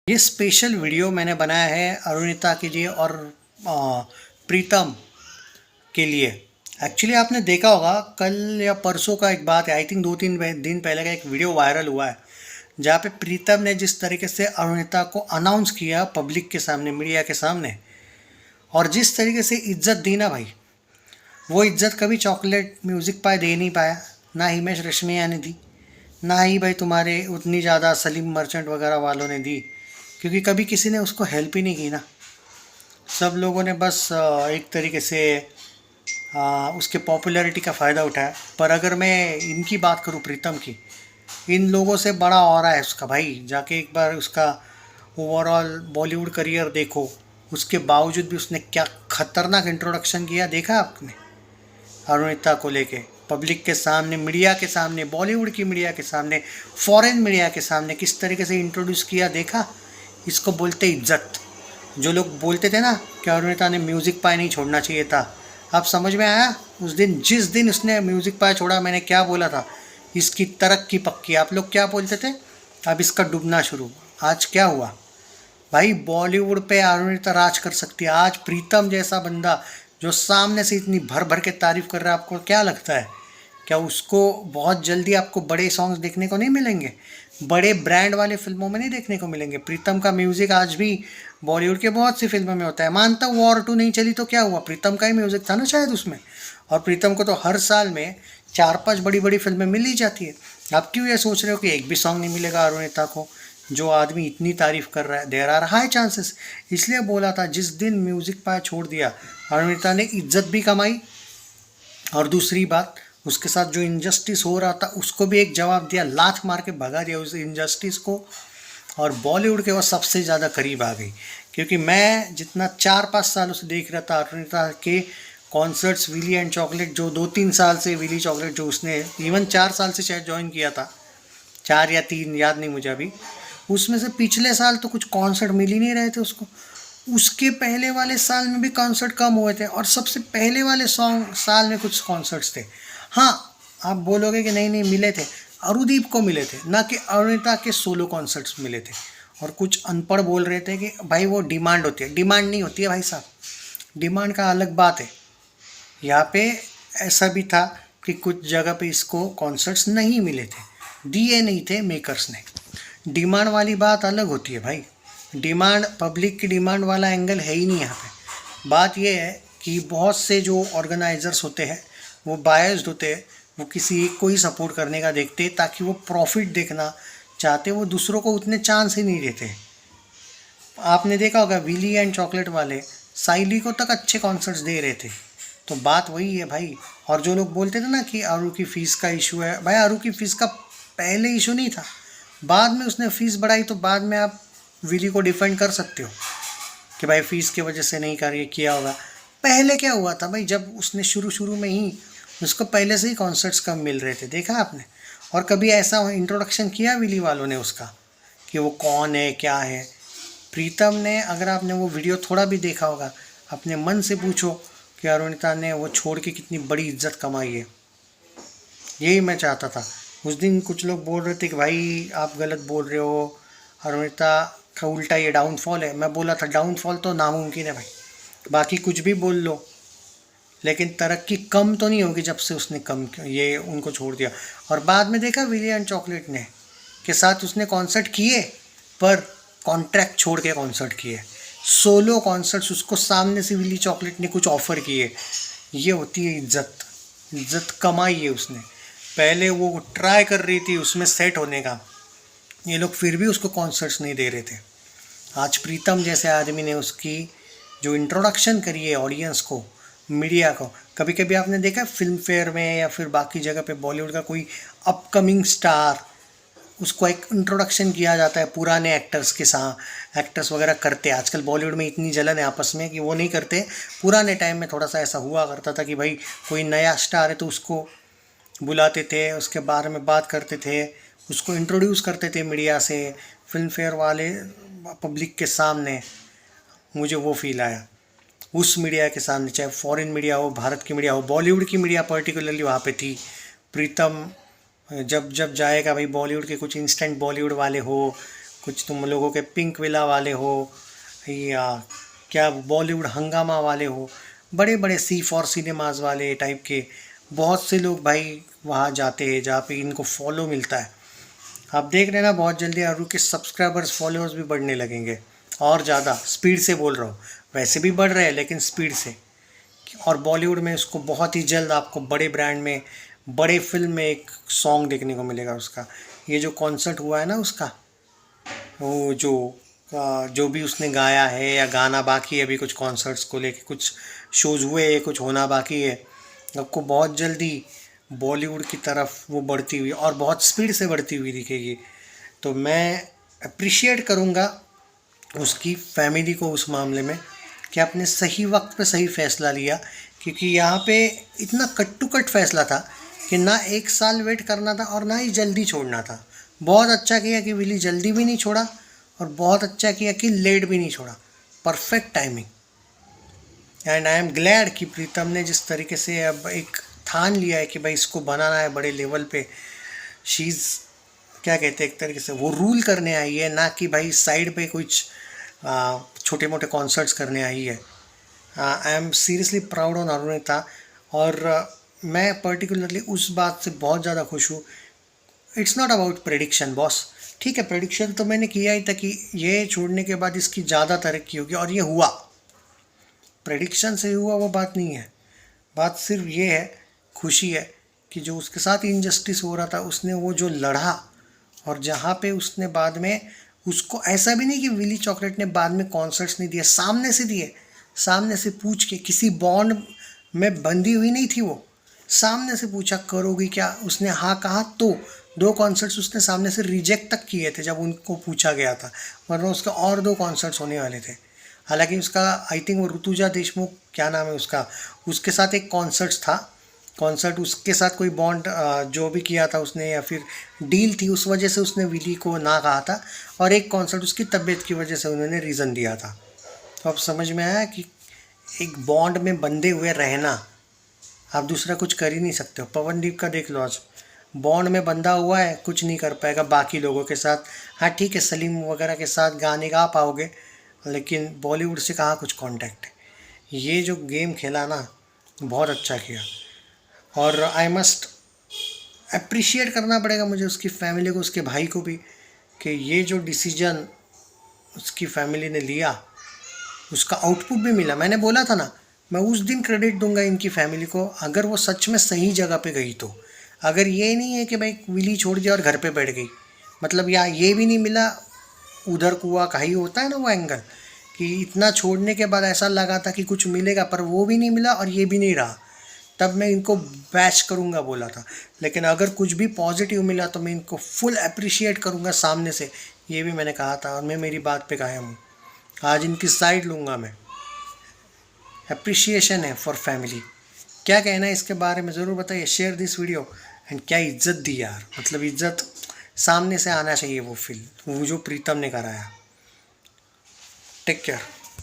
ये special video मैंने बनाया है अरुणिता के लिए और प्रीतम के लिए। एक्चुअली आपने देखा होगा कल या परसों का एक बात है, आई थिंक 2-3 दिन पहले का एक वीडियो वायरल हुआ है जहाँ पे प्रीतम ने जिस तरीके से अरुणिता को अनाउंस किया पब्लिक के सामने, मीडिया के सामने, और जिस तरीके से इज्जत दी ना भाई, वो इज्जत कभी चॉकलेट म्यूज़िक पाए दे नहीं पाया, ना हिमेश रेशमिया ने दी, ना ही भाई तुम्हारे उतनी ज़्यादा सलीम मर्चेंट वगैरह वालों ने दी, क्योंकि कभी किसी ने उसको हेल्प ही नहीं की ना। सब लोगों ने बस एक तरीके से उसके पॉपुलैरिटी का फ़ायदा उठाया। पर अगर मैं इनकी बात करूँ, प्रीतम की, इन लोगों से बड़ा हो रहा है उसका भाई। जाके एक बार उसका ओवरऑल बॉलीवुड करियर देखो, उसके बावजूद भी उसने क्या खतरनाक इंट्रोडक्शन किया, देखा आपने अरुणिता को लेके पब्लिक के सामने, मीडिया के सामने, बॉलीवुड की मीडिया के सामने, फॉरेन मीडिया के सामने किस तरीके से इंट्रोड्यूस किया, देखा। इसको बोलते इज्जत। जो लोग बोलते थे ना कि अरुणिता ने म्यूज़िक पाए नहीं छोड़ना चाहिए था, अब समझ में आया उस दिन, जिस दिन उसने म्यूज़िक पाए छोड़ा, मैंने क्या बोला था, इसकी तरक्की पक्की। आप लोग क्या बोलते थे, अब इसका डूबना शुरू। आज क्या हुआ भाई, बॉलीवुड पे अरुणिता राज कर सकती है। आज प्रीतम जैसा बंदा जो सामने से इतनी भर भर के तारीफ कर रहा है, आपको क्या लगता है क्या उसको बहुत जल्दी आपको बड़े सॉन्ग्स देखने को नहीं मिलेंगे, बड़े ब्रांड वाले फिल्मों में नहीं देखने को मिलेंगे? प्रीतम का म्यूज़िक आज भी बॉलीवुड के बहुत सी फिल्मों में होता है। मानता हूँ वॉर 2 नहीं चली तो क्या हुआ, प्रीतम का ही म्यूज़िक था ना शायद उसमें। और प्रीतम को तो हर साल में 4-5 बड़ी बड़ी फिल्में मिल ही जाती है। आप क्यों ये सोच रहे हो कि एक भी सॉन्ग नहीं मिलेगा अरुणिता को? जो आदमी इतनी तारीफ कर रहा है, देर आर हाई चांसेस। इसलिए बोला था, जिस दिन म्यूज़िक पाया छोड़ दिया, अरुणिता ने इज्जत भी कमाई, और दूसरी बात, उसके साथ जो इनजस्टिस हो रहा था उसको भी एक जवाब दिया, लात मार के भगा दिया उस इनजस्टिस को। और बॉलीवुड के वो सबसे ज़्यादा करीब आ गई, क्योंकि मैं जितना 4-5 सालों से देख रहा था अरुणिता के कॉन्सर्ट्स, विली एंड चॉकलेट, जो 2-3 साल से विली चॉकलेट, जो उसने इवन 4 साल से शायद ज्वाइन किया था, 4 या 3, याद नहीं मुझे अभी, उसमें से पिछले साल तो कुछ कॉन्सर्ट मिल ही नहीं रहे थे उसको। उसके पहले वाले साल में भी कॉन्सर्ट कम हुए थे, और सबसे पहले वाले साल में कुछ कॉन्सर्ट्स थे। हाँ, आप बोलोगे कि नहीं नहीं मिले थे, अरुदीप को मिले थे, ना कि अरुणिता के सोलो कॉन्सर्ट्स मिले थे। और कुछ अनपढ़ बोल रहे थे कि भाई वो डिमांड होती है। डिमांड नहीं होती है भाई साहब, डिमांड का अलग बात है। यहाँ पे ऐसा भी था कि कुछ जगह पे इसको कॉन्सर्ट्स नहीं मिले थे, दिए नहीं थे मेकर्स ने। डिमांड वाली बात अलग होती है भाई। डिमांड, पब्लिक की डिमांड वाला एंगल है ही नहीं यहाँ पे। बात यह है कि बहुत से जो ऑर्गेनाइजर्स होते हैं वो बायस्ड होते हैं, वो किसी एक को ही सपोर्ट करने का देखते, ताकि वो प्रॉफिट देखना चाहते, वो दूसरों को उतने चांस ही नहीं देते। आपने देखा होगा विली एंड चॉकलेट वाले साइली को तक अच्छे कॉन्सर्ट्स दे रहे थे। तो बात वही है भाई। और जो लोग बोलते थे ना कि आरू की फ़ीस का इशू है, भाई आरू की फ़ीस का पहले इशू नहीं था, बाद में उसने फ़ीस बढ़ाई, तो बाद में आप विली को डिफेंड कर सकते हो कि भाई फ़ीस की वजह से नहीं कार्य किया होगा। पहले क्या हुआ था भाई, जब उसने शुरू में ही, उसको पहले से ही कॉन्सर्ट्स कम मिल रहे थे, देखा आपने? और कभी ऐसा इंट्रोडक्शन किया विली वालों ने उसका कि वो कौन है क्या है? प्रीतम ने, अगर आपने वो वीडियो थोड़ा भी देखा होगा, अपने मन से पूछो कि अरुणिता ने वो छोड़ के कितनी बड़ी इज्जत कमाई है। यही मैं चाहता था। उस दिन कुछ लोग बोल रहे थे कि भाई आप गलत बोल रहे हो, अरुणिता का उल्टा ये डाउनफॉल है। मैं बोला था डाउनफॉल तो नामुमकिन है भाई, बाकी कुछ भी बोल लो, लेकिन तरक्की कम तो नहीं होगी जब से उसने ये उनको छोड़ दिया। और बाद में देखा विली एंड चॉकलेट ने के साथ उसने कॉन्सर्ट किए, पर कॉन्ट्रैक्ट छोड़ के कॉन्सर्ट किए, सोलो कॉन्सर्ट्स उसको सामने से विली चॉकलेट ने कुछ ऑफ़र किए। ये होती है इज्जत। इज्जत कमाई है उसने। पहले वो ट्राई कर रही थी उसमें सेट होने का, ये लोग फिर भी उसको कॉन्सर्ट्स नहीं दे रहे थे। आज प्रीतम जैसे आदमी ने उसकी जो इंट्रोडक्शन करी है ऑडियंस को, मीडिया को, कभी कभी आपने देखा फिल्म फेयर में या फिर बाकी जगह पे बॉलीवुड का कोई अपकमिंग स्टार, उसको एक इंट्रोडक्शन किया जाता है पुराने एक्टर्स के साथ। एक्टर्स वगैरह करते, आजकल बॉलीवुड में इतनी जलन है आपस में कि वो नहीं करते। पुराने टाइम में थोड़ा सा ऐसा हुआ करता था कि भाई कोई नया स्टार है तो उसको बुलाते थे, उसके बारे में बात करते थे, उसको इंट्रोड्यूस करते थे मीडिया से, फिल्म फेयर वाले पब्लिक के सामने। मुझे वो फील आया उस मीडिया के सामने, चाहे फॉरेन मीडिया हो, भारत की मीडिया हो, बॉलीवुड की मीडिया पर्टिकुलरली वहाँ पे थी। प्रीतम जब जब जाएगा भाई, बॉलीवुड के कुछ इंस्टेंट बॉलीवुड वाले हो, कुछ तुम लोगों के पिंक विला वाले हो या क्या बॉलीवुड हंगामा वाले हो, बड़े बड़े सी फॉर सिनेमाज वाले टाइप के बहुत से लोग भाई वहाँ जाते हैं जहाँ पे इनको फॉलो मिलता है। आप देख रहे हैं ना, बहुत जल्दी अरू के सब्सक्राइबर्स फॉलोअर्स भी बढ़ने लगेंगे और ज़्यादा स्पीड से बोल रहा हूँ। वैसे भी बढ़ रहे हैं लेकिन स्पीड से। और बॉलीवुड में उसको बहुत ही जल्द आपको बड़े ब्रांड में, बड़े फिल्म में एक सॉन्ग देखने को मिलेगा उसका। ये जो कॉन्सर्ट हुआ है ना उसका, वो जो भी उसने गाया है या गाना बाकी है, अभी कुछ कॉन्सर्ट्स को लेके कुछ शोज़ हुए हैं, कुछ होना बाकी है, आपको बहुत जल्दी बॉलीवुड की तरफ वो बढ़ती हुई और बहुत स्पीड से बढ़ती हुई दिखेगी। तो मैं अप्रिशिएट करूँगा उसकी फैमिली को उस मामले में कि आपने सही वक्त पे सही फ़ैसला लिया, क्योंकि यहाँ पे इतना कट टू कट फैसला था कि ना 1 साल वेट करना था और ना ही जल्दी छोड़ना था। बहुत अच्छा किया कि विली जल्दी भी नहीं छोड़ा और बहुत अच्छा किया कि लेट भी नहीं छोड़ा। Perfect timing. And I am glad कि प्रीतम ने जिस तरीके से अब एक ठान लिया है कि भाई इसको बनाना है बड़े लेवल पे, शी इज़ क्या कहते हैं एक तरीके से वो रूल करने आई है, ना कि भाई साइड पे कुछ छोटे मोटे कॉन्सर्ट्स करने आई है। I am seriously proud on Arunita. और मैं पर्टिकुलरली उस बात से बहुत ज़्यादा खुश हूँ। It's not about prediction boss, ठीक है प्रेडिक्शन तो मैंने किया ही था कि ये छोड़ने के बाद इसकी ज़्यादा तरक्की होगी और ये हुआ। प्रेडिक्शन से हुआ वो बात नहीं है। बात सिर्फ ये है, खुशी है कि जो उसके साथ इनजस्टिस हो रहा था उसने वो जो लड़ा, और जहाँ पे उसने बाद में उसको ऐसा भी नहीं कि विली चॉकलेट ने बाद में कॉन्सर्ट्स नहीं दिए, सामने से दिए, सामने से पूछ के, किसी बॉन्ड में बंधी हुई नहीं थी वो, सामने से पूछा करोगी क्या, उसने हाँ कहा। तो 2 कॉन्सर्ट्स उसने सामने से रिजेक्ट तक किए थे जब उनको पूछा गया था, वरना उसके और 2 कॉन्सर्ट्स होने वाले थे। हालांकि उसका आई थिंक वो ऋतुजा देशमुख क्या नाम है उसका, उसके साथ एक कॉन्सर्ट्स था, कॉन्सर्ट उसके साथ कोई बॉन्ड जो भी किया था उसने या फिर डील थी, उस वजह से उसने विली को ना कहा था, और एक कॉन्सर्ट उसकी तबीयत की वजह से उन्होंने रीज़न दिया था। तो अब समझ में आया कि एक बॉन्ड में बंधे हुए रहना, आप दूसरा कुछ कर ही नहीं सकते हो। पवनदीप का देख लो, आज बॉन्ड में बंधा हुआ है, कुछ नहीं कर पाएगा बाकी लोगों के साथ। हाँ ठीक है, सलीम वगैरह के साथ गाने गा पाओगे, लेकिन बॉलीवुड से कहाँ कुछ कांटेक्ट है। ये जो गेम खेला ना, बहुत अच्छा किया। और आई मस्ट अप्रिशिएट करना पड़ेगा मुझे उसकी फैमिली को, उसके भाई को भी, कि ये जो डिसीजन उसकी फैमिली ने लिया उसका आउटपुट भी मिला। मैंने बोला था ना, मैं उस दिन क्रेडिट दूंगा इनकी फैमिली को अगर वो सच में सही जगह पे गई तो। अगर ये नहीं है कि भाई विली छोड़ दिया और घर पे बैठ गई, मतलब या ये भी नहीं मिला, उधर कुआ कहीं होता है ना वो एंगल, कि इतना छोड़ने के बाद ऐसा लगा था कि कुछ मिलेगा पर वो भी नहीं मिला और ये भी नहीं रहा, तब मैं इनको बैश करूँगा बोला था। लेकिन अगर कुछ भी पॉजिटिव मिला तो मैं इनको फुल अप्रिशिएट करूँगा सामने से, ये भी मैंने कहा था और मैं मेरी बात पे कायम हूँ। आज इनकी साइड लूँगा मैं। अप्रिशिएशन है फॉर फैमिली। क्या कहना है इसके बारे में ज़रूर बताइए, शेयर दिस वीडियो। एंड क्या इज्जत दी यार, मतलब इज्जत सामने से आना चाहिए वो फील, वो जो प्रीतम ने कराया। Take care.